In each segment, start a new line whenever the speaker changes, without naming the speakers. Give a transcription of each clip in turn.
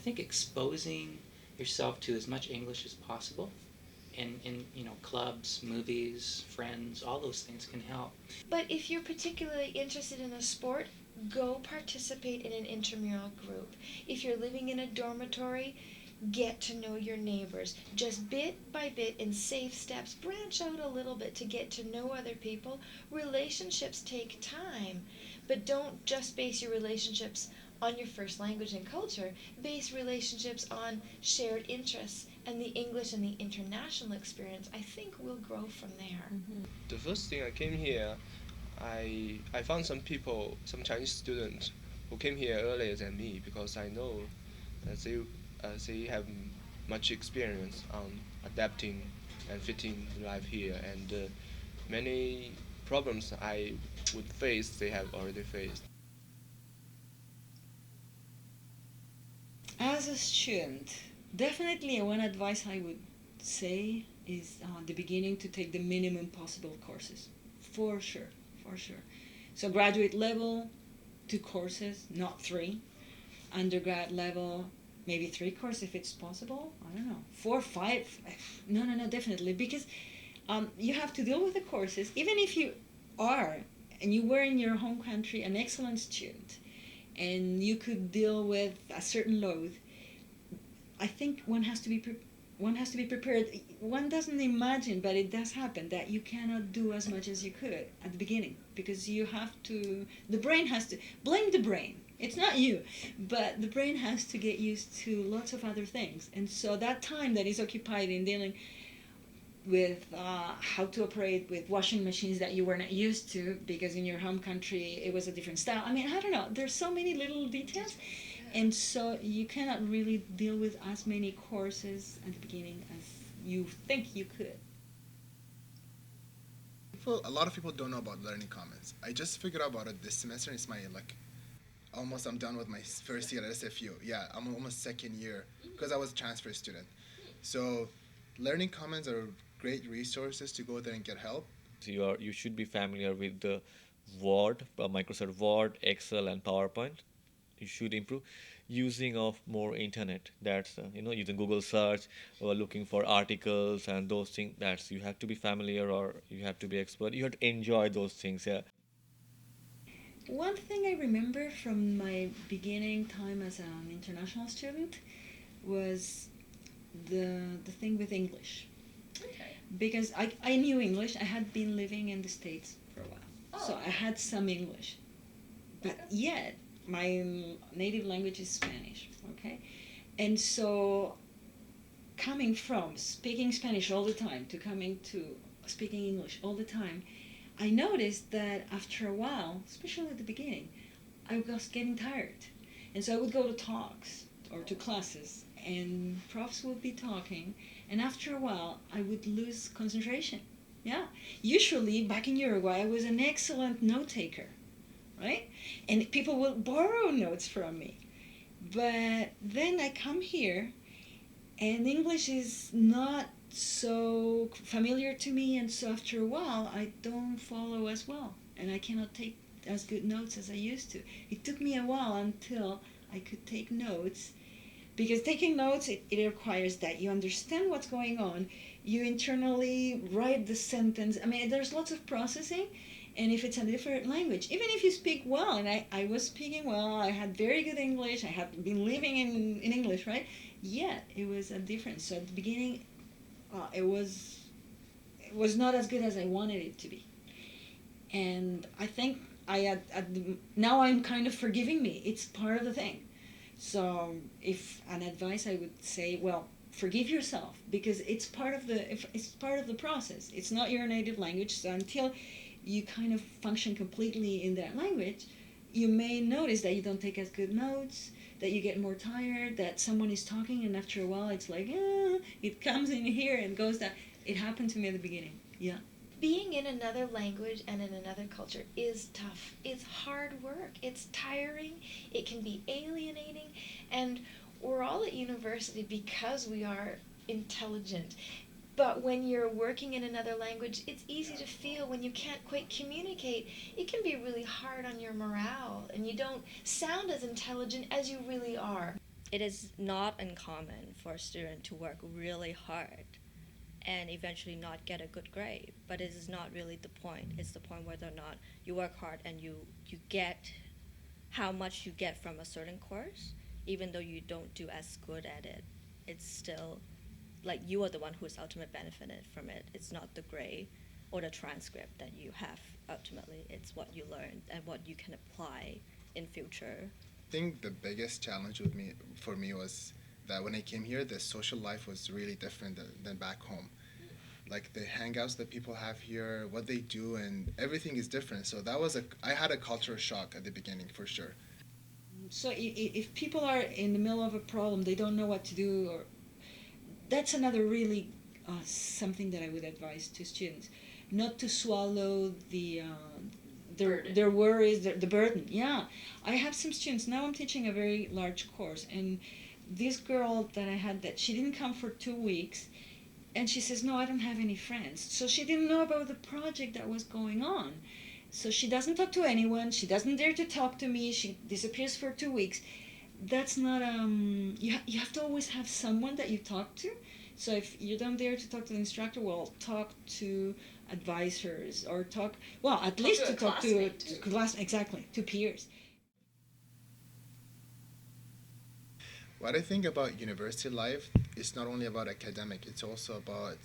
think exposing yourself to as much English as possible in clubs, movies, friends, all those things can help.
But if you're particularly interested in a sport, go participate in an intramural group. If you're living in a dormitory, get to know your neighbors. Just bit by bit, in safe steps, branch out a little bit to get to know other people. Relationships take time, but don't just base your relationships on your first language and culture. Base relationships on shared interests, and the English and the international experience, I think, will grow from there.
The first thing I came here, I found some people, some Chinese students who came here earlier than me because I know they have much experience on adapting and fitting life here, and many problems I would face they have already faced.
As a student, definitely one advice I would say is the beginning to take the minimum possible courses. For sure, for sure. So graduate level, 2 courses, not three. Undergrad level, maybe 3 courses if it's possible. I don't know, 4, 5. No, no, no, definitely. Because you have to deal with the courses, even if you are, and you were in your home country an excellent student, and you could deal with a certain load. I think one has to be prepared. One doesn't imagine, but it does happen that you cannot do as much as you could at the beginning because you have to. The brain has to blame the brain. It's not you, but the brain has to get used to lots of other things, and so that time that is occupied in dealing with how to operate with washing machines that you were not used to because in your home country it was a different style. I mean, I don't know. There's so many little details, and so you cannot really deal with as many courses at the beginning as you think you could.
A lot of people don't know about learning commons. I just figured out about it this semester. It's my almost I'm done with my first year at SFU. Yeah, I'm almost second year because I was a transfer student. So learning commons are great resources to go there and get help.
So you should be familiar with the Word, Microsoft Word, Excel, and PowerPoint. You should improve using of more internet. That's using Google search or looking for articles and those things. That's you have to be familiar or you have to be expert. You have to enjoy those things. Yeah.
One thing I remember from my beginning time as an international student was the thing with English.
Okay.
Because I knew English. I had been living in the States for a while. So I had some English. But yet, my native language is Spanish, okay? And so, coming from speaking Spanish all the time to coming to speaking English all the time, I noticed that after a while, especially at the beginning, I was getting tired. And so I would go to talks or to classes, and profs would be talking, and after a while, I would lose concentration. Yeah. Usually, back in Uruguay, I was an excellent note taker, right? And people would borrow notes from me. But then I come here, and English is not so familiar to me, and so after a while, I don't follow as well, and I cannot take as good notes as I used to. It took me a while until I could take notes, because taking notes, it requires that you understand what's going on, you internally write the sentence. I mean, there's lots of processing, and if it's a different language, even if you speak well, and I was speaking well, I had very good English, I had been living in English, right? Yet, it was a difference. So at the beginning, it was not as good as I wanted it to be. And I think now I'm kind of forgiving me. It's part of the thing. So if an advice I would say, well, forgive yourself because it's part of the process. It's not your native language, so until you kind of function completely in that language, you may notice that you don't take as good notes, that you get more tired, that someone is talking and after a while it's like, it comes in here and goes down. It happened to me at the beginning. Yeah.
Being in another language and in another culture is tough. It's hard work. It's tiring. It can be alienating. And we're all at university because we are intelligent. But when you're working in another language, it's easy to feel when you can't quite communicate. It can be really hard on your morale, and you don't sound as intelligent as you really are.
it is not uncommon for a student to work really hard and eventually not get a good grade. But it is not really the point. It's the point whether or not you work hard and you get how much you get from a certain course, even though you don't do as good at it. It's still like you are the one who's ultimately benefited from it. It's not the grade or the transcript that you have ultimately. It's what you learned and what you can apply in future.
I think the biggest challenge with me for me was that when I came here, the social life was really different than back home. Like the hangouts that people have here, what they do, and everything is different. So that was I had a cultural shock at the beginning for sure.
So if people are in the middle of a problem, they don't know what to do, or that's another really something that I would advise to students, not to swallow their worries, the burden. Yeah, I have some students now. I'm teaching a very large course, and this girl that I had that she didn't come for 2 weeks, and she says, no, I don't have any friends. So she didn't know about the project that was going on. So she doesn't talk to anyone. She doesn't dare to talk to me. She disappears for 2 weeks. That's not you have to always have someone that you talk to. So if you don't dare to talk to the instructor, well, talk to advisors, or at least to talk to class, exactly, to peers.
What I think about university life is not only about academic, it's also about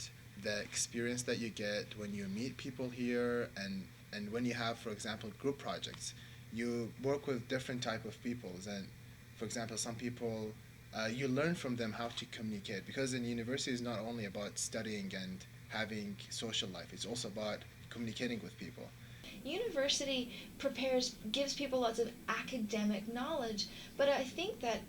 the experience that you get when you meet people here, and when you have, for example, group projects. You work with different type of peoples, and for example, some people, you learn from them how to communicate, because in university is not only about studying and having social life, it's also about communicating with people.
University gives people lots of academic knowledge, but I think that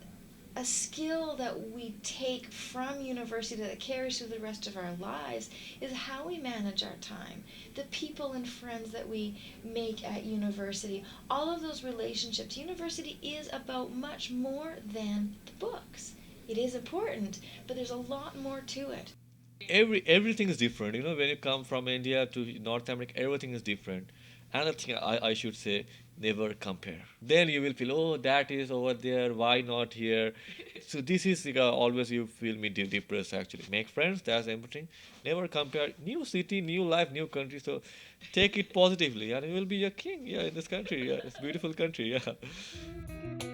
a skill that we take from university that carries through the rest of our lives is how we manage our time. The people and friends that we make at university, all of those relationships. University is about much more than the books. It is important, but there's a lot more to it.
Everything is different. When you come from India to North America, everything is different. Another thing I should say, never compare. Then you will feel, oh, that is over there, why not here? So this is always you feel me depressed actually. Make friends, that's everything. Never compare. New city, new life, new country. So take it positively and you will be a king, yeah, in this country. Yeah, it's a beautiful country, yeah.